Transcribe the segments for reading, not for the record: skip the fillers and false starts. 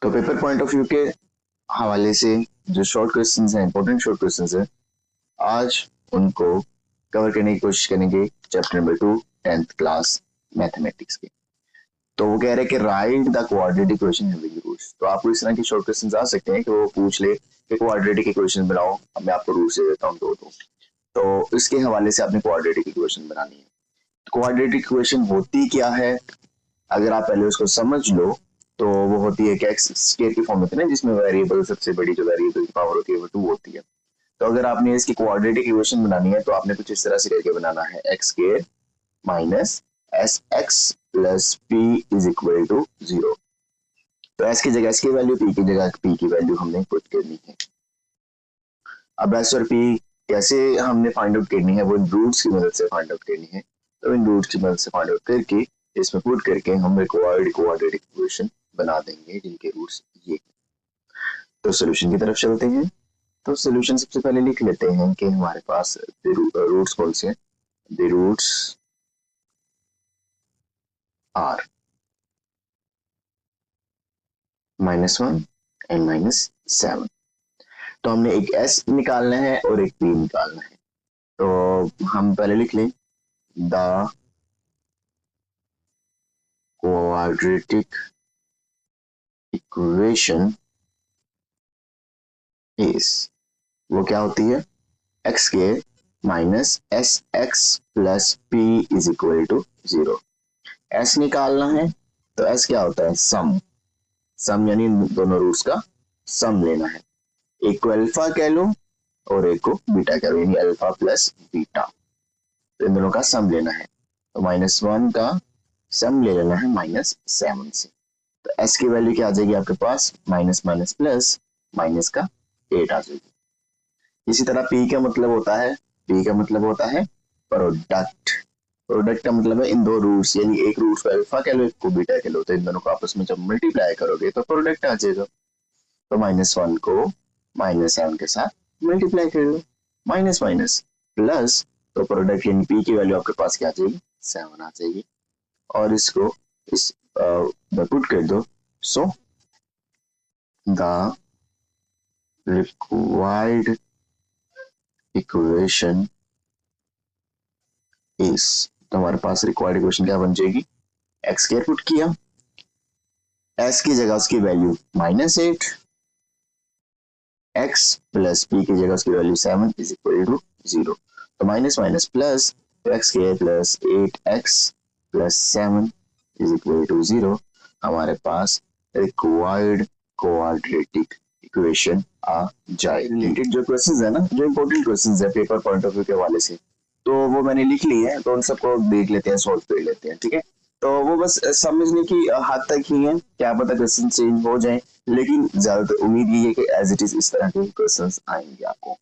तो paper point of view के हवाले से जो शॉर्ट क्वेश्चंस हैं, इंपॉर्टेंट शॉर्ट क्वेश्चंस हैं, आज उनको कवर करने की कोशिश करेंगे। Chapter number 2 10th class mathematics के। तो वो कह रहे हैं कि right the quadratic equation having roots. तो आपको इस तरह के शॉर्ट क्वेश्चंस आ सकते हैं कि वो पूछ ले कि क्वाड्रेटिक इक्वेशन बनाओ, अब मैं आपको रूट्स दे देता हूँ दो। तो इसके हवाले से आपने क्वाड्रेटिक इक्वेशन बनानी है। क्वाड्रेटिक इक्वेशन होती क्या है, अगर आप पहले उसको समझ लो तो वो होती है कि एक्स स्क्वायर की फॉर्म होती है ना, जिसमें वेरिएबल सबसे बड़ी जो वेरिएबल की पावर होती है वो 2 होती है। तो अगर आपने इसकी क्वाड्रेटिक इक्वेशन बनानी है तो आपने कुछ इस तरह से करके बनाना है, x square minus s x plus p is equal to 0। तो एस की जगह एस की वैल्यू, पी की जगह पी की वैल्यू हमने पुट करनी है। अब एस और पी कैसे हमने फाइंड आउट करनी है, वो इन रूट्स की मदद से फाइंड आउट करनी है। तो इन रूट्स की मदद से फाइंड आउट करके इसमें पुट करके हम रिक्वायर्ड क्वाड्रेटिक इक्वेशन बना देंगे जिनके रूट्स ये। तो सॉल्यूशन की तरफ चलते हैं। तो सॉल्यूशन सबसे पहले लिख लेते हैं कि हमारे पास रूट्स कौन से हैं। The roots are -1 and -7। तो हमने एक एस निकालना है और एक पी निकालना है। तो हम पहले लिख लें द quadratic equation is, वो क्या होती है, x square minus s x plus p is equal to 0। S निकालना है तो एस क्या होता है, सम। सम यानी दोनों रूट्स का सम लेना है। एक को अल्फा कह लो और एक को बीटा कह लो, यानी अल्फा प्लस बीटा। तो इन दोनों का सम लेना है। तो -1 का सम ले लेना है -7 से। तो एस की वैल्यू क्या आ जाएगी आपके पास, माइनस माइनस प्लस, माइनस का 8 आ जाएगी। इसी तरह पी का मतलब होता है, पी का मतलब होता है प्रोडक्ट। प्रोडक्ट का मतलब है इन दो रूट्स, यानी एक रूट को अल्फा कह लो, एक को बीटा कह लो, तो इन दोनों को आपस में जब मल्टीप्लाई करोगे तो प्रोडक्ट आ जाएगा। तो -1 को -7 के साथ मल्टीप्लाई कर लो, माइनस माइनस प्लस, तो प्रोडक्ट यानी पी की वैल्यू आपके पास क्या आ जाएगी, 7 आ जाएगी। और इसको इस पुट कर दो। So the required equation is, तो हमारे पास रिक्वायर्ड इक्वेशन क्या बन जाएगी, एक्स स्क्वायर पुट किया, एस की जगह उसकी वैल्यू -8, एक्स प्लस पी की जगह उसकी वैल्यू 7 इज इक्वल टू 0। तो माइनस माइनस प्लस, तो x square plus 8x plus 7 is equal to 0। हमारे पास रिक्वायर्ड क्वाड्रेटिक इक्वेशन आ जाए। रिलेटेड जो क्वेश्चंस है ना, जो इंपॉर्टेंट क्वेश्चंस है पेपर पॉइंट ऑफ व्यू के हवाले से, तो वो मैंने लिख ली है, तो उन सबको देख लेते हैं, सॉल्व कर लेते हैं, ठीक है। तो वो बस समझने की हद तक ही है, क्या पता क्वेश्चन चेंज हो जाए, लेकिन ज्यादातर उम्मीद ये है कि एज इट इज इस तरह के क्वेश्चंस आएंगे आपको।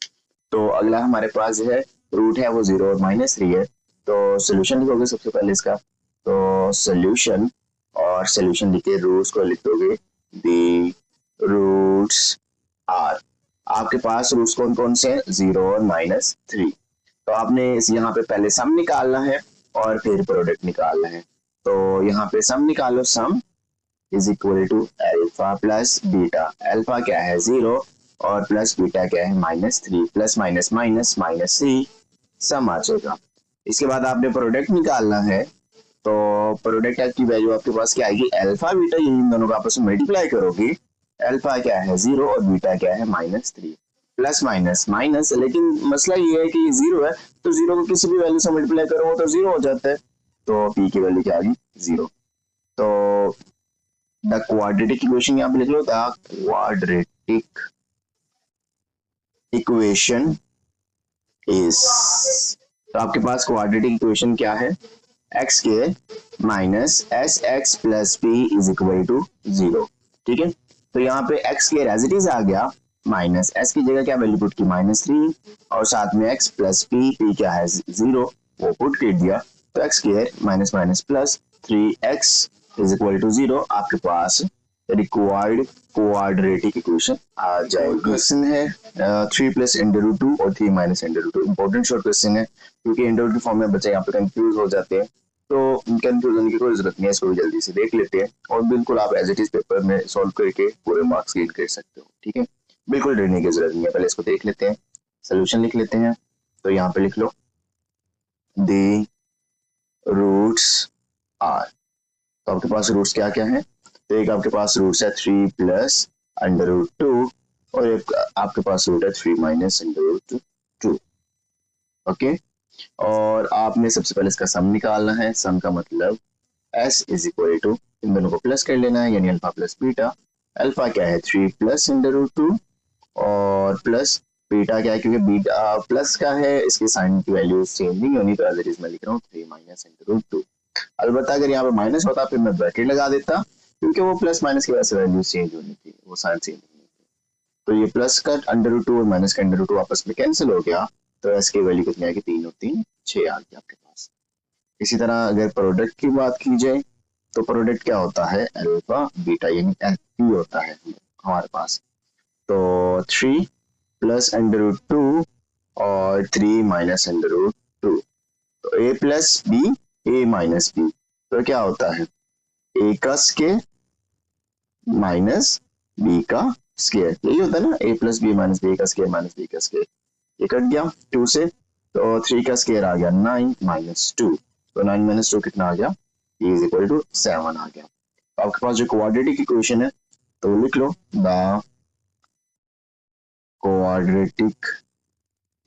तो अगला हमारे पास जो है रूट है वो 0 और -3 है। तो सोल्यूशन लिखोगे सबसे पहले इसका। तो सोल्यूशन, और सोल्यूशन लिख के रूट्स को लिख दोगे, द रूट्स आर। आपके पास रूट्स कौन कौन से हैं, 0 और -3। तो आपने यहाँ पे पहले सम निकालना है और फिर प्रोडक्ट निकालना है। तो यहाँ पे सम निकालो, sum is equal to alpha plus beta. Alpha क्या है 0 और प्लस बीटा क्या है -3, प्लस माइनस माइनस -3, सम आ जाएगा। इसके बाद आपने प्रोडक्ट निकालना है। तो प्रोडक्ट की वैल्यू आपके पास क्या आएगी, अल्फा बीटा, इन दोनों को आपस में मल्टीप्लाई करोगे। अल्फा क्या है 0 और बीटा क्या है -3, प्लस माइनस माइनस, लेकिन मसला ये है कि 0 है तो 0 को किसी भी वैल्यू से मल्टीप्लाई करो वो तो 0 हो जाता है। तो पी की वैल्यू क्या आ गई, 0। तो द क्वाड्रेटिक इक्वेशन यहाँ पे लिख लो, द क्वाड्रेटिक इक्वेशन इज, तो आपके पास क्वाड्रेटिक इक्वेशन क्या है, एक्स के minus s x plus p is equal to 0, ठीक है। तो यहाँ पे एक्स के एज इट इज आ गया, माइनस एस की जगह क्या वैल्यू पुट की -3, और साथ में एक्स प्लस पी क्या है 0, वो पुट कर दिया। तो x square minus minus plus 3x is equal to 0। आपके पास रिक्वायर्ड क्वाड्रेटिक इक्वेशन आ जाएगी। क्वेश्चन है 3 + (√2) और 3 - (√2). इंपॉर्टेंट शॉर्ट क्वेश्चन है, क्योंकि (√2) फॉर्म में बच्चे यहाँ पे कंफ्यूज हो जाते हैं। तो कंफ्यूज होने की कोई जरूरत नहीं है, इसको भी जल्दी से देख लेते हैं और बिल्कुल आप एज इट इज पेपर में सॉल्व करके पूरे मार्क्स गेन कर सकते हो। ठीक है, बिल्कुल डरने की जरूरत नहीं है। पहले इसको देख लेते हैं, सोल्यूशन लिख लेते हैं। तो यहाँ पे लिख लो दी रूट्स आर। तो आपके पास रूट्स क्या क्या है? तो एक आपके पास रूट्स है 3 प्लस अंडर रूट 2 और एक आपके पास रूट है 3 माइनस अंडर रूट 2। ओके, और आपने सबसे पहले इसका सम निकालना है। सम का मतलब s इज इक्वल टू, इन दोनों को प्लस कर लेना है, यानी अल्फा प्लस बीटा। अल्फा क्या है 3 प्लस अंडर रूट 2 और प्लस बीटा क्या है, क्योंकि बीटा प्लस का है इसकी साइन की वैल्यू सेम नहीं होनी, तो एज इट इज मैं लिख रहा हूँ 3 माइनस अंडर रूट 2। अलबत्ता अगर यहाँ पे माइनस होता फिर मैं ब्रैकेट लगा देता, क्योंकि वो प्लस माइनस की वजह से वैल्यू चेंज होनी थी, वो साइन चेंज होनी थी। तो ये प्लस का अंडर रूट 2 और माइनस का अंडर रूट 2 आपस में कैंसिल हो गया, तो एस की वैल्यू कितनी आएगी? 3 और 3 6 आ गया आपके पास। इसी तरह अगर प्रोडक्ट की बात की जाए तो प्रोडक्ट क्या होता है? अल्फा बीटा, यानी एफ पी होता है हमारे पास। तो 3 प्लस अंडर रूट 2 और 3 माइनस अंडर रूट 2, तो ए प्लस बी ए माइनस बी, तो क्या होता है? ए का स्केयर माइनस बी का स्केयर, यही होता है ना, ए प्लस बी माइनस बी का स्केयर माइनस बी का स्केयर। ये कट गया 2 से, तो 3 का स्केयर आ गया 9 माइनस 2, तो 9 माइनस 2 कितना आ गया? e इज इक्वल टू 7 आ गया। तो आपके पास जो क्वाड्रेटिक इक्वेशन है तो लिख लो द क्वाड्रेटिक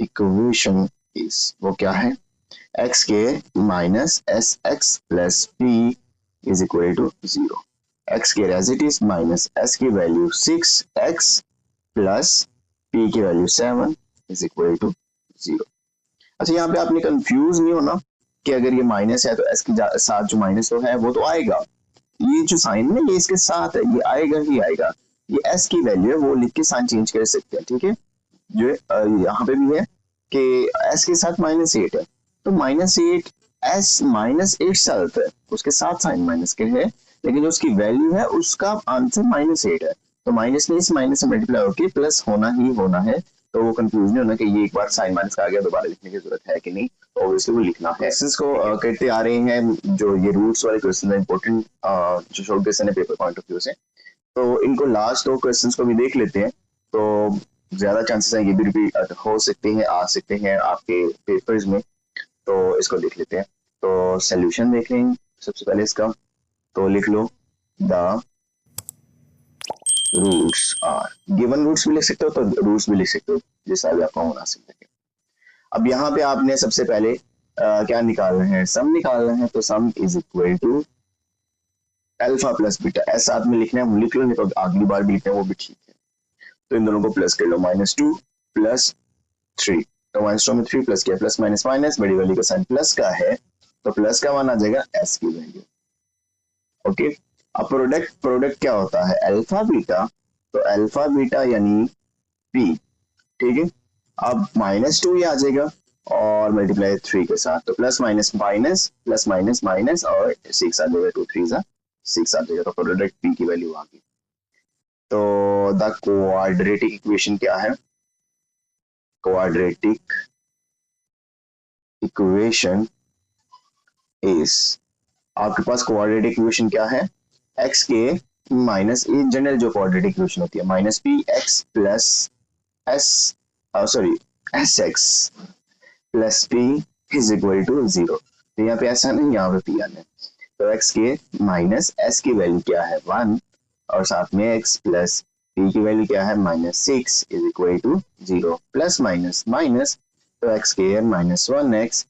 इक्वेशन इज, वो क्या है? एक्स के minus s x plus p is equal to 0। X के as it is minus s की वैल्यू 6x प्लस पी की वैल्यू 7 इज इक्वल टू 0। अच्छा, यहाँ पे आपने कंफ्यूज नहीं होना कि अगर ये माइनस है तो एस के साथ जो माइनस तो है वो तो आएगा, ये जो साइन है ये इसके साथ है, ये आएगा ही आएगा। ये एस की वैल्यू है, वो लिख के साइन चेंज कर सकते हैं। ठीक है, जो यहाँ पे भी है कि एस के साथ -8 है, तो -8 एस -8 चलता है, उसके साथ साइन माइनस के है, लेकिन जो उसकी वैल्यू है उसका आंसर -8 है, तो माइनस में इस माइनस से मल्टीप्लाई होकर प्लस होना ही होना है। तो वो कंफ्यूज नहीं होना कि ये एक बार साइन माइनस का आ गया, दोबारा लिखने की जरूरत है कि नहीं, तो ऑब्वियसली वो लिखना है। क्वेश्चंस को करते आ रहे हैं, जो ये रूट्स वाले क्वेश्चन है इंपॉर्टेंट, जो शॉर्ट क्वेश्चन है पेपर पॉइंट ऑफ व्यू से, तो इनको लास्ट 2 क्वेश्चंस को भी देख लेते हैं। तो ज्यादा चांसेस हैं ये भी रिपीट हो सकते हैं, आ सकते हैं आपके पेपर्स में, तो इसको देख लेते हैं। तो सोल्यूशन देख लेंगे सबसे पहले इसका। तो लिख लो the roots are, given roots भी लिख सकते हो तो रूट्स भी लिख सकते हो, जैसा भी आपका होना सकता है। अब यहाँ पे आपने सबसे पहले क्या निकालना है? सम निकालना है। तो sum is equal to alpha plus beta, ऐसा साथ में लिखना है, हम लिख लो, नहीं तो अगली बार भी लिखना है वो भी ठीक है। तो इन दोनों को प्लस कर लो, -2 प्लस 3, तो -2 में 3 प्लस किया, प्लस माइनस माइनस, बड़ी वाली का साइन प्लस का है, तो प्लस का वन आ जाएगा एस की वैल्यू। ओके, अब प्रोडक्ट क्या होता है? अल्फा बीटा, तो अल्फा बीटा यानी पी। ठीक है, अब -2 ये आ जाएगा और मल्टीप्लाई 3 के साथ, तो plus minus minus plus minus minus और 6 आ जाएगा, 2 3 6 आ जाएगा, तो प्रोडक्ट पी की वैल्यू आ गई। तो द क्वाड्रेटिक इक्वेशन क्या है? क्वाड्रेटिक इक्वेशन इज, आपके पास क्वाड्रेटिक इक्वेशन क्या है? एक्स के माइनस, ये जनरल जो क्वाड्रेटिक इक्वेशन होती है, minus p x plus s, sorry s x plus p is equal to 0। तो यहाँ पे ऐसा नहीं, यहाँ पे पी आना है। तो एक्स के माइनस एस की वैल्यू क्या है? 1, और साथ में एक्स प्लस पी की वैल्यू क्या है? -6 is equal to 0, plus minus minus, तो एक्स के -1x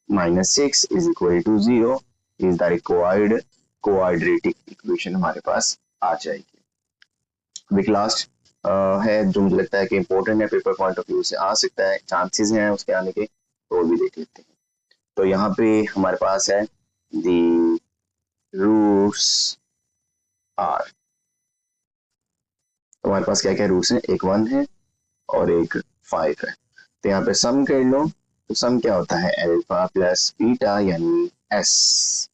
-6 is equal to 0 is the required quadratic equation हमारे पास आ जाएगी। विक लास्ट है जो मुझे लगता है कि इंपॉर्टेंट है, पेपर पॉइंट ऑफ व्यू से आ सकता है, चांसेस हैं उसके आने के, तो भी देख लेते हैं। तो यहाँ पे हमारे पास है दी रूट्स आर, तो हमारे पास क्या क्या रूट्स हैं? एक 1 है और एक 5 है। तो यहाँ पे सम कर लो, तो सम क्या होता है? अल्फा प्लस बीटा यानी एस,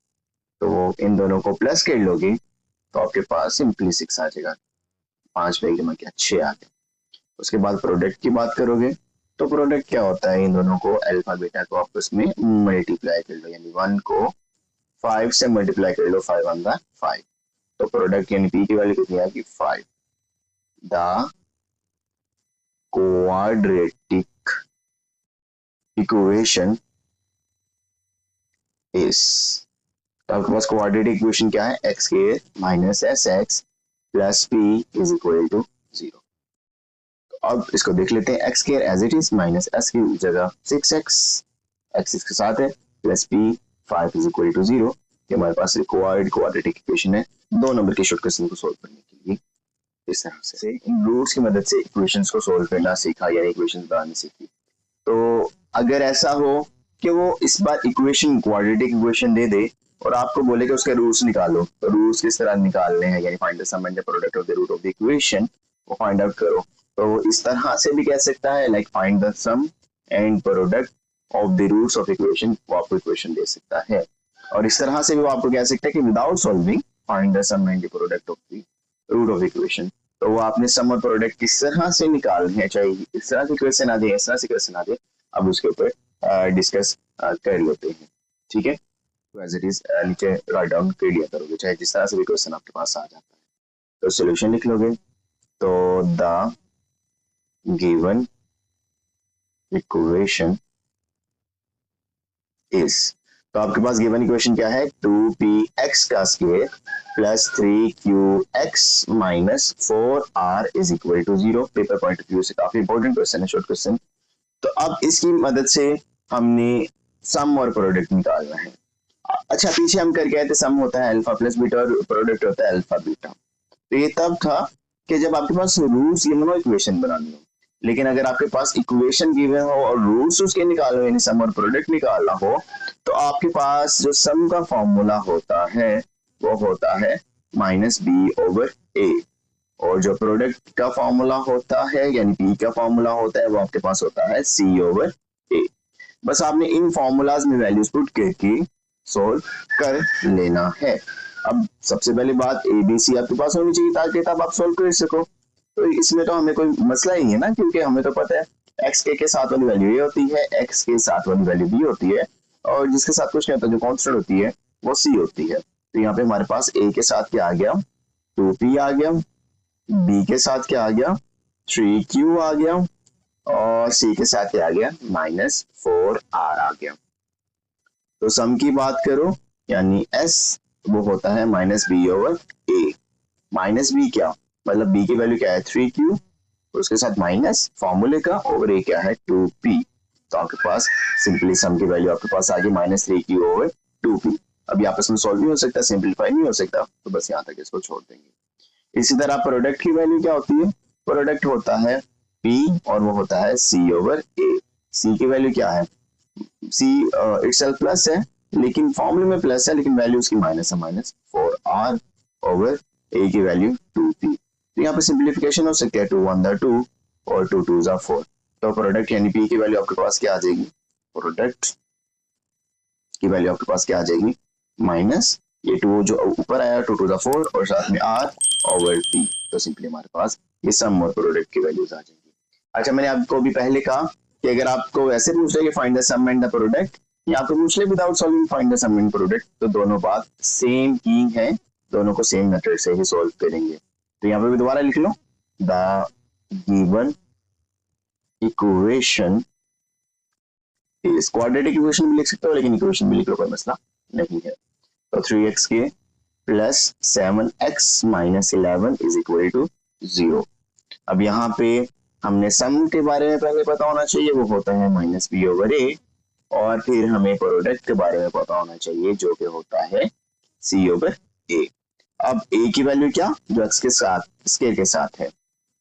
तो इन दोनों को प्लस कर लोगे तो आपके पास सिंपली 6 आ जाएगा, 5 पे जमा किया 6 आ गया। उसके बाद प्रोडक्ट की बात करोगे तो प्रोडक्ट क्या होता है? इन दोनों को अल्फा बीटा को आपस में मल्टीप्लाई कर लो, यानी 1 को 5 से मल्टीप्लाई कर लो, 5 वन द 5, तो प्रोडक्ट यानी पी की वैल्यू कितनी आएगी 5। द क्वाड्रेटिक इक्वेशन इज, तो आपके पास क्वाड्रेटिक इक्वेशन क्या है, x square minus s x plus p is equal to 0। अब इसको देख लेते हैं, x square as it is minus s की जगह 6x, एक्स इसके साथ है, plus p 5 is equal to 0। ये हमारे पास रिक्वायर्ड क्वाड्रेटिक इक्वेशन है 2 नंबर के शॉर्ट क्वेश्चन को सोल्व करने के लिए। इस तरह से इन रूट्स की मदद से इक्वेशंस को सोल्व करना सीखा, यानी इक्वेशंस बनानी सीखी। तो अगर ऐसा हो कि वो इस बार इक्वेशन क्वाड्रेटिक इक्वेशन दे दे और आपको बोले कि उसके रूट्स निकालो, तो रूट्स किस तरह निकालने हैं, यानी find the sum and the product of the root of the equation, वो फाइंड आउट करो। तो इस तरह से भी कह सकता है, like find the sum and product of the roots of equation, वो आपको इक्वेशन दे सकता है। और इस तरह से भी वो आपको कह सकता है कि without solving find the sum and the product of the root of equation. तो वो आपने सम और प्रोडक्ट किस तरह से निकालने हैं, चाहे इस तरह से क्वेश्चन आ दे, इस तरह से क्वेश्चन आ दे, अब उसके ऊपर डिस्कस कर लेते हैं। ठीक है, तो एज इट इज नीचे राइट डाउन कर लिया करोगे, चाहे जिस तरह से भी क्वेश्चन आपके पास आ जाता है। तो सॉल्यूशन लिख लोगे, तो द गिवन इक्वेशन इज, तो आपके पास गिवन इक्वेशन क्या है, 2px का square plus 3qx minus 4r is equal to 0। Paper point of view से काफी इंपॉर्टेंट क्वेश्चन है, शॉर्ट क्वेश्चन। तो अब इसकी मदद से हमने सम और प्रोडक्ट निकालना है। अच्छा, पीछे हम करके आए थे सम होता है अल्फा प्लस बीटा और प्रोडक्ट होता है अल्फा बीटा। तो ये तब था कि जब आपके पास रूट्स गिवन हो इक्वेशन बनानी हो, लेकिन अगर आपके पास इक्वेशन गिवन हो और रूट्स उसके निकालो, यानी सम और प्रोडक्ट निकालना हो, तो आपके पास जो सम का फॉर्मूला होता है वो होता है माइनस बी ओवर ए, और जो प्रोडक्ट का फॉर्मूला होता है यानी पी का फॉर्मूला होता है वो आपके पास होता है सी ओवर ए। बस आपने इन फॉर्मूलाज में वैल्यूज पुट करके सोल्व कर लेना है। अब सबसे पहली बात ए बी सी आपके पास होनी चाहिए ताकि तब आप सोल्व कर सको। तो इसमें तो हमें कोई मसला ही है ना, क्योंकि हमें तो पता है एक्स के साथ वाली वैल्यू ए होती है, एक्स के साथ वाली वैल्यू बी होती है, और जिसके साथ कुछ नहीं होता, जो कांस्टेंट होती है वो सी होती है। तो यहाँ पे हमारे पास ए के साथ क्या आ गया, 2p आ गया, बी के साथ क्या आ गया, 3q आ गया, और सी के साथ क्या आ गया, माइनस 4r आ गया। तो सम की बात करो यानी s वो होता है माइनस बी ओवर ए। माइनस बी क्या मतलब, b की वैल्यू क्या है 3q, और उसके साथ माइनस फॉर्मूले का, ओवर ए क्या है 2p। तो आपके पास सिंपली सम की वैल्यू आपके पास आ गई माइनस 3q ओवर 2p। अभी आपस में सॉल्व नहीं हो सकता, सिंपलीफाई नहीं हो सकता, तो बस यहाँ तक इसको छोड़ देंगे। इसी तरह प्रोडक्ट की वैल्यू क्या होती है, प्रोडक्ट होता है p और वो होता है c ओवर a। c की वैल्यू क्या है, c इटसेल्फ प्लस है, लेकिन फॉर्मूले में प्लस है, लेकिन वैल्यू उसकी माइनस है, माइनस 4r ओवर a की वैल्यू 2p। तो यहाँ पे सिंप्लीफिकेशन हो सकती है, 2 1 2 और 2 2 4। तो प्रोडक्ट यानी p की वैल्यू आपके पास क्या आ जाएगी, प्रोडक्ट की वैल्यू आपके पास क्या आ जाएगी, माइनस ये 2 जो ऊपर आया 2 2 4 और साथ में r ओवर p। तो सिंपली हमारे पास ये सम और प्रोडक्ट की वैल्यूज आ जाएंगी। अच्छा, मैंने आपको भी पहले कहा कि अगर आपको वैसे पूछ ले find the sum and the product, या आपको पूछ ले without solving find the sum and product, तो दोनों बात सेम की है, दोनों को सेम मेथड से ही सॉल्व करेंगे। तो यहाँ पे भी दोबारा लिख लो, the given equation is, quadratic equation भी लिख सकते हो लेकिन इक्वेशन भी लिख लो, कोई मसला नहीं है। तो 3x के plus 7x minus 11 is equal to 0। अब यहाँ पे हमने सम के बारे में पहले पता होना चाहिए, वो होता है माइनस बी ओवर ए, और फिर हमें प्रोडक्ट के बारे में पता होना चाहिए जो कि होता है सी ओवर ए। अब ए की वैल्यू क्या, जो एक्स के साथ स्केल के साथ है,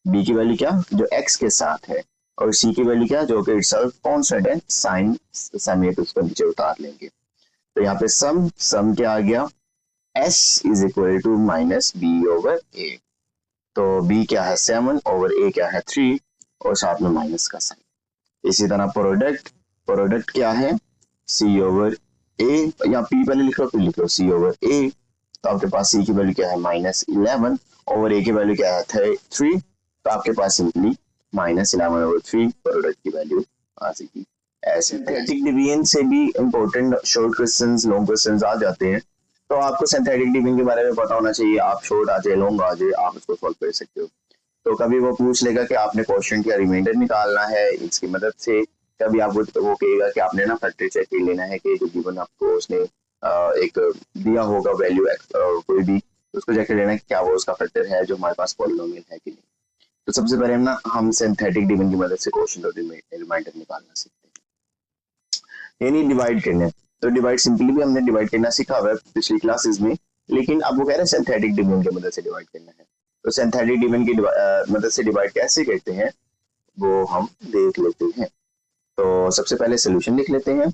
बी की वैल्यू क्या जो एक्स के साथ है, और सी की वैल्यू क्या जो कि इटसेल्फ कांस्टेंट है, साइन समेट उसको नीचे उतार लेंगे। तो यहाँ पे सम क्या आ गया, s is equal to minus b over a. तो b क्या है 7 ओवर a क्या है 3, और साथ में माइनस का साइन। इसी तरह प्रोडक्ट क्या है c ओवर a, या p पहले लिख लो फिर लिख लो c ओवर a। तो आपके पास c की वैल्यू क्या है माइनस 11 ओवर a की वैल्यू क्या है 3, तो आपके पास सिंपली माइनस 11 ओवर 3 प्रोडक्ट की वैल्यू आ जाएगी। सिंथेटिक डिवीजन से भी important short questions long questions आ जाते हैं, तो आपको सिंथेटिक डिविजन के बारे में पता होना चाहिए। आप शॉर्ट आ जाए लॉन्ग आ जाए आप इसको सॉल्व कर सकते हो। तो कभी वो पूछ लेगा कि आपने क्वेश्चन का रिमाइंडर निकालना है इसकी मदद से, कभी आपको वो कहेगा कि आपने ना फैक्टर चेक कर लेना है कि जो गिवन आपको उसने एक दिया होगा वैल्यू कोई भी, उसको चेक कर लेना है कि क्या वो उसका फैक्टर है जो हमारे पास पॉलिनोमियल है कि नहीं। तो सबसे पहले हम सिंथेटिक डिविजन की मदद से क्वेश्चन का रिमाइंडर निकालना सीखते हैं, यानी डिवाइड करना है। तो डिवाइड सिंपली भी हमने डिवाइड करना सीखा हुआ है पिछली क्लासेस में, लेकिन अब वो कह रहे हैं सिंथेटिक डिविजन की मदद से डिवाइड करना है। तो सिंथेटिक डिविजन की मदद से डिवाइड कैसे करते हैं वो हम देख लेते हैं। तो सबसे पहले सोल्यूशन लिख लेते हैं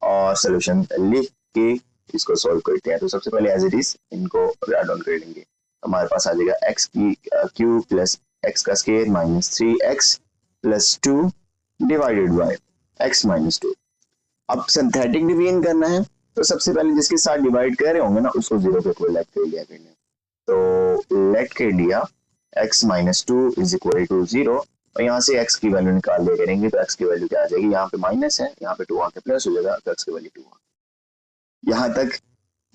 और सोल्यूशन लिख के इसको सॉल्व करते हैं। तो सबसे पहले एज इट इज इनको राइट डाउन कर लेंगे। हमारे पास आ जाएगा एक्स की क्यूब प्लस एक्स का square minus 3x plus 2 divided by x minus 2। अब सिंथेटिक डिवीजन करना है तो सबसे पहले जिसके साथ डिवाइड कर रहे होंगे ना उसको जीरो पे कोई लेट कर लिया करना। तो लेट कर लिया x minus 2 is equal to 0 और यहाँ से x की वैल्यू निकाल लिया करेंगे। तो x की वैल्यू क्या आ जाएगी, यहाँ पे माइनस है, यहाँ पे 2 आके प्लस हो जाएगा, तो x की वैल्यू 2 आ। यहाँ तक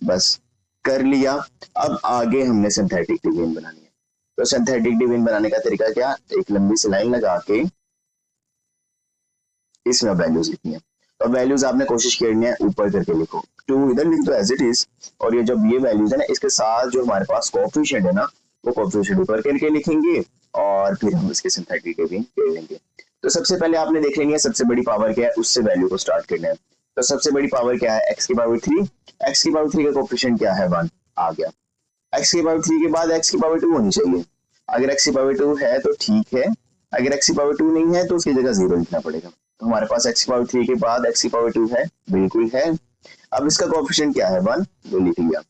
बस कर लिया। अब आगे हमने सिंथेटिक डिवीजन बनानी है। तो सिंथेटिक डिवीजन बनाने का तरीका क्या, एक लंबी सी लाइन लगा के इसमें वैल्यूज लिखनी है। तो वैल्यूज आपने कोशिश करनी है ऊपर करके लिखो, 2 इधर लिख दो एज इट इज, और ये जब ये वैल्यूज है ना इसके साथ जो हमारे पास कोएफिशिएंट है ना वो कोएफिशिएंट ऊपर करके लिखेंगे और फिर हम इसके सिंथेटिक डिवीजन कर लेंगे। तो सबसे पहले आपने देख लेनी है सबसे बड़ी पावर क्या है, उससे वैल्यू को स्टार्ट करना है। तो सबसे बड़ी पावर क्या है, x की पावर 3, x की पावर 3 का कोएफिशिएंट क्या है 1 आ गया। x की पावर 3 के बाद x की पावर 2 होनी चाहिए। अगर x की पावर 2 है तो ठीक है, अगर x की पावर 2 नहीं है तो उसकी जगह 0 लिखना पड़ेगा। तो हमारे पास x की पावर 3 के बाद x की पावर 2 है, बिल्कुल है। अब इसका कोएफिशिएंट क्या है 1, वो लिख लिया।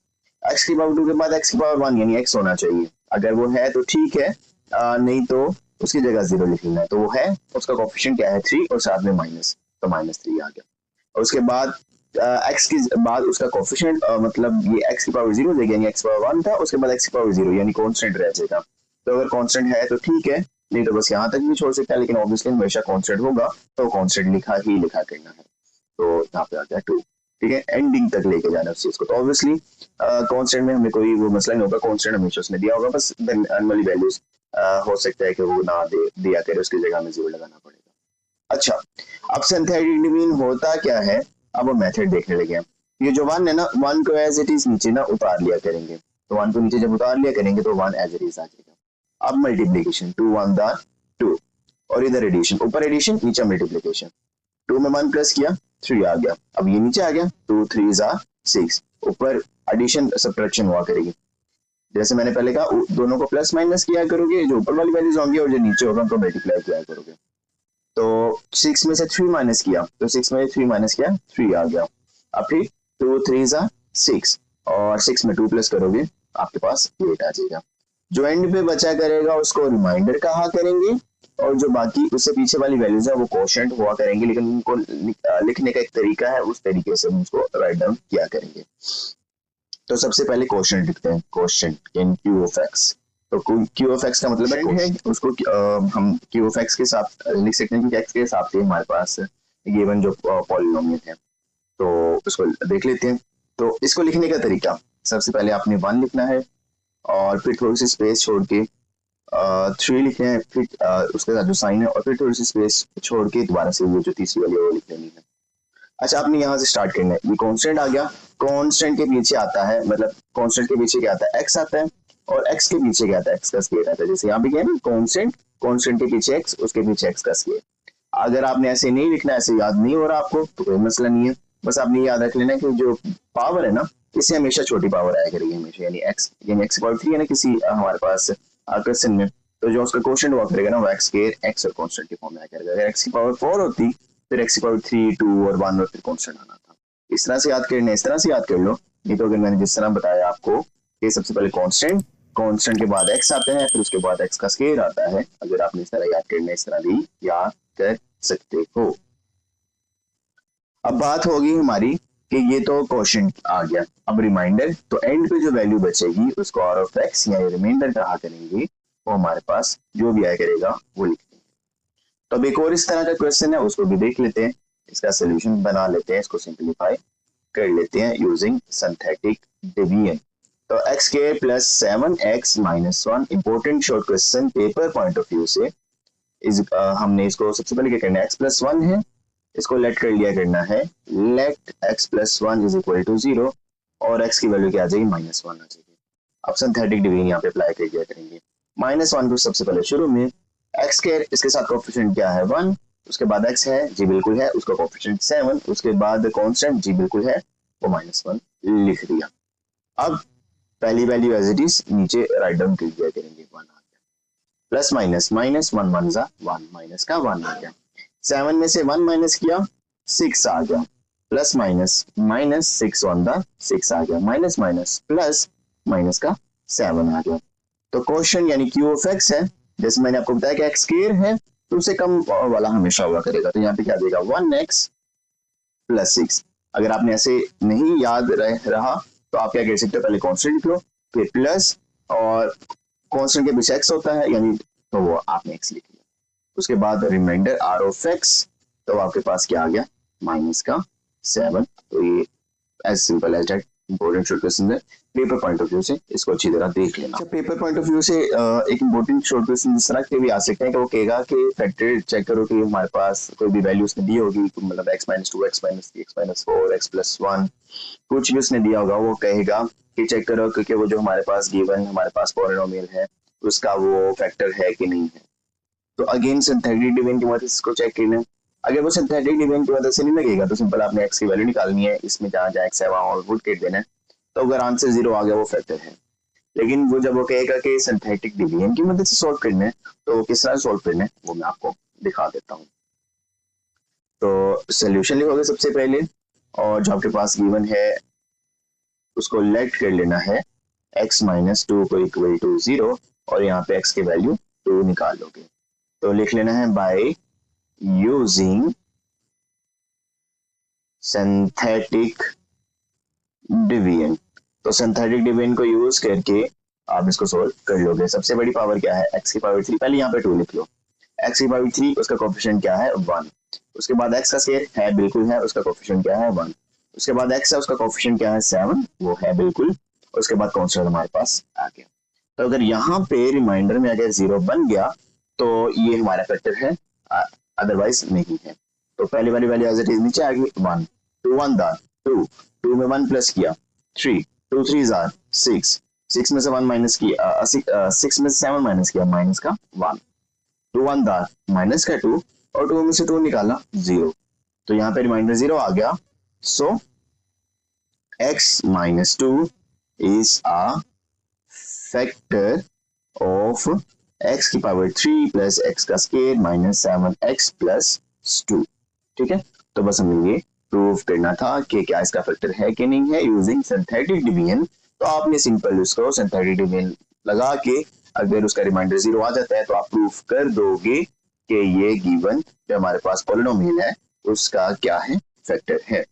x की पावर 2 के बाद x की पावर 1 यानी x होना चाहिए, अगर वो है तो ठीक है, नहीं तो उसकी जगह 0 लिख लेना है। तो वो है, उसका कोएफिशिएंट क्या है 3 और साथ में माइनस, तो माइनस 3 आ गया। और उसके बाद x की बाद उसका कोएफिशिएंट मतलब ये x की पावर 0 देगा यानी x पावर 1 था, उसके बाद x की पावर 0 यानी कांस्टेंट रह जाएगा। तो अगर कांस्टेंट है तो ठीक है, नहीं तो बस यहाँ तक भी छोड़ सकता है, लेकिन ऑब्वियसली हमेशा कांस्टेंट होगा तो कांस्टेंट लिखा करना है। तो यहाँ पे आ गया 2, ठीक है, एंडिंग तक लेके जाना उस चीज को। तो ऑब्वियसली कांस्टेंट में हमें कोई वो मसला नहीं होगा, कांस्टेंट हमेशा उसने दिया होगा, बस नॉर्मली वैल्यूज हो सकता है कि वो ना दिया करे, उसकी जगह में 0 लगाना पड़ेगा। अच्छा, अब सिंथेटिक डिवीजन होता क्या है, अब हम मेथड देखने लगे हैं। ये जो 1 है ना, 1 को एज इट इज नीचे ना उतार लिया करेंगे। तो 1 को नीचे जब उतार लिया करेंगे तो 1 एज इट इज आ जाएगा। अब मल्टीप्लीकेशन 2 1 दा 2 और इधर एडिशन, ऊपर एडिशन नीचे मल्टीप्लीकेशन। 2 में 1 प्लस किया 3 आ गया, अब ये नीचे आ गया 2 3 जा 6, ऊपर एडिशन सब्ट्रैक्शन हुआ करेगी। जैसे मैंने पहले कहा दोनों को प्लस माइनस किया करोगे, जो ऊपर वाली वैल्यूज होंगी और जो नीचे होगा उनको मल्टीप्लाई किया करोगे। तो 6 में से 3 माइनस किया तो 6 में 3 माइनस किया 3 आ गया। अब फिर 2 3 जा 6 और 6 में 2 प्लस करोगे आपके पास 8 आ जाएगा। जो एंड पे बचा करेगा उसको रिमाइंडर कहा करेंगे, और जो बाकी उससे पीछे वाली वैल्यूज है वो कोशेंट हुआ करेंगे, लेकिन उनको लिखने का एक तरीका है, उस तरीके से हम उसको राइट डाउन किया करेंगे। तो सबसे पहले कोशेंट लिखते हैं, quotient in Q of x. तो क्यू ऑफ एक्स का मतलब है उसको हम क्यू ऑफ एक्स के साथ लिख सकते हैं क्योंकि एक्स के साथ ही हमारे पास गिवन जो पॉलिनोमियल है। तो उसको देख लेते हैं। तो इसको लिखने का तरीका, सबसे पहले आपने 1 लिखना है और फिर थोड़ी सी स्पेस छोड़ के 3 लिखना है, फिर उसके साथ जो साइन है और फिर थोड़ी सी स्पेस छोड़ के दोबारा से वो जो तीसरी वाली है वो लिख लेनी है। अच्छा, आपने यहाँ से स्टार्ट करना है। ये कांस्टेंट आ गया, कांस्टेंट के पीछे आता है, मतलब कांस्टेंट के पीछे क्या आता है, x आता है, और x के पीछे क्या आता है, x का स्क्वायर आता है। जैसे यहाँ पे क्या है ना, कांस्टेंट, कांस्टेंट के पीछे x, उसके पीछे x का स्क्वायर। अगर आपने ऐसे नहीं लिखना, ऐसे याद नहीं हो रहा आपको तो कोई मसला नहीं है, बस आपने याद रख लेना कि जो पावर है ना इससे हमेशा छोटी पावर आया करेगी हमेशा, यानी x पावर 3 है ना किसी हमारे पास क्वेश्चन में, तो जो उसका क्वेश्चन हुआ करेगा ना वो x स्क्वायर x और कांस्टेंट के फॉर्म में आया करेगा। अगर x की पावर 4 होती फिर x की पावर 3 2 और 1 और फिर कांस्टेंट आना था। इस तरह से याद करना, इस तरह से याद कर लो। नहीं तो अगर मैंने जिस तरह बताया आपको कि सबसे पहले कांस्टेंट, कांस्टेंट के बाद x आता है, फिर उसके बाद x का स्क्वायर आता है, अगर आपने इस तरह याद करना इस तरह भी याद कर सकते हो। अब बात होगी हमारी कि ये तो क्वेश्चन आ गया, अब रिमाइंडर। तो एंड पे जो वैल्यू बचेगी उसको आर ऑफ एक्स या रिमाइंडर कहा करेंगे, वो हमारे पास जो भी आया करेगा वो लिख देंगे। तो अब एक और इस तरह का क्वेश्चन है, उसको भी देख लेते हैं, इसका सोल्यूशन बना लेते हैं, इसको सिंपलीफाई कर लेते हैं यूजिंग सिंथेटिक डिवीजन। तो x square plus 7x minus 1 important short question paper point of view से हमने इसको सबसे पहले क्या करना है, x प्लस 1 है, इसको लेट कर लिया करना है, let x plus 1 is equal to 0 और x की वैल्यू क्या आ जाएगी, माइनस 1 आ जाएगी। अब सिंथेटिक डिवीजन यहाँ पे अप्लाई कर दिया करेंगे। माइनस 1 को सबसे पहले शुरू में एक्स स्क्वायर, इसके साथ कोएफिशिएंट क्या है 1, उसके बाद x है, जी बिल्कुल है, उसका कोएफिशिएंट 7, उसके बाद कांस्टेंट जी बिल्कुल है, वो माइनस 1 लिख दिया। अब पहली वैल्यू एज इट इज नीचे राइट डाउन कर दिया करेंगे, 1 आ गया, प्लस माइनस माइनस 1 1 जा 1, माइनस का 1 आ गया, 7 में से 1 माइनस किया 6 आ गया, plus minus minus 6 on the 6 आ गया, माइनस माइनस प्लस माइनस का 7 आ गया। तो क्वेश्चन यानी क्यू ऑफ एक्स है, जैसे मैंने आपको बताया कि एक्स स्क्वायर है तो उससे कम वाला हमेशा हुआ करेगा, तो यहाँ पे क्या देगा 1x प्लस 6। अगर आपने ऐसे नहीं याद रहा तो आप क्या कर सकते हो, पहले कांस्टेंट लिख लो, फिर प्लस और कांस्टेंट के पीछे x होता है यानी तो वो आपने x लिख लिया, उसके बाद रिमाइंडर r ऑफ x, तो आपके पास क्या आ गया माइनस का 7। तो ये as simple as that important short question है, पेपर पॉइंट ऑफ व्यू से इसको अच्छी तरह देख लेना। अच्छा, पेपर पॉइंट ऑफ व्यू से एक इंपॉर्टेंट शॉर्ट क्वेश्चन इस तरह के भी आ सकते हैं कि वो कहेगा कि फैक्टर चेक करो कि हमारे पास कोई भी वैल्यू उसने दी होगी, मतलब x minus 2, x minus 3, x minus 4, x plus 1 कुछ भी उसने दिया होगा, वो कहेगा कि चेक करो क्योंकि वो जो हमारे पास गिवन हमारे पास पॉलिनोमियल है उसका वो फैक्टर है कि नहीं है। तो अगेन सिंथेटिक डिवीजन की मदद से इसको चेक करना है। अगर वो सिंथेटिक डिवीजन की मदद से नहीं लगेगा तो सिंपल आपने x की वैल्यू निकालनी है, इसमें जहाँ जहाँ x है वहाँ और पुट कर देना है, तो अगर आंसर 0 आ गया वो फैक्टर है। लेकिन वो जब वो कहेगा कि सिंथेटिक डिवीजन की मदद से सॉल्व करना है तो किस तरह सॉल्व करना है वो मैं आपको दिखा देता हूँ। तो सोल्यूशन लिखोगे सबसे पहले और जो आपके पास गिवन है उसको लेट कर लेना है x माइनस 2 को इक्वल टू 0 और यहाँ पे x की वैल्यू 2 निकाल लोगे। तो लिख लेना है बाय यूजिंग सिंथेटिक डिवीजन। तो सिंथेटिक डिवीजन को यूज करके आप इसको सोल्व कर लोगे। सबसे बड़ी पावर क्या है, x की पावर 3, पहले यहाँ पे 2 लिख लो, x की पावर 3 उसका कोएफिशिएंट क्या है 1, उसके बाद x का स्क्वायर है बिल्कुल है, उसका कोएफिशिएंट क्या है 1, उसके बाद x है उसका कोएफिशिएंट क्या है 7, वो है बिल्कुल, उसके बाद कांस्टेंट हमारे पास आ गया। तो अगर यहाँ पे रिमाइंडर में अगर 0 बन गया तो ये हमारा फैक्टर है, अदरवाइज नहीं है। तो पहली वाली वैल्यू एज इट इज नीचे आ गई 1, 2 1 दा 2 में 1 प्लस किया 3, 2 3 आर 6, 6 में से 1 माइनस किया 6 में से 7 माइनस किया माइनस का 1, 2 1 दा माइनस का 2 और 2 में से 2 निकाला 0, तो यहाँ पे रिमाइंडर 0 आ गया। सो x minus 2 is a factor of x की पावर 3 प्लस x का स्क्वायर माइनस 7x प्लस 2। ठीक है, तो बस हमें ये प्रूव करना था कि क्या इसका फैक्टर है कि नहीं है यूजिंग सिंथेटिक डिवीजन। तो आपने सिंपल उसको सिंथेटिक डिवीजन लगा के अगर उसका रिमाइंडर 0 आ जाता है तो आप प्रूफ कर दोगे कि ये गिवन जो हमारे पास पॉलिनोमियल है उसका क्या है फैक्टर है।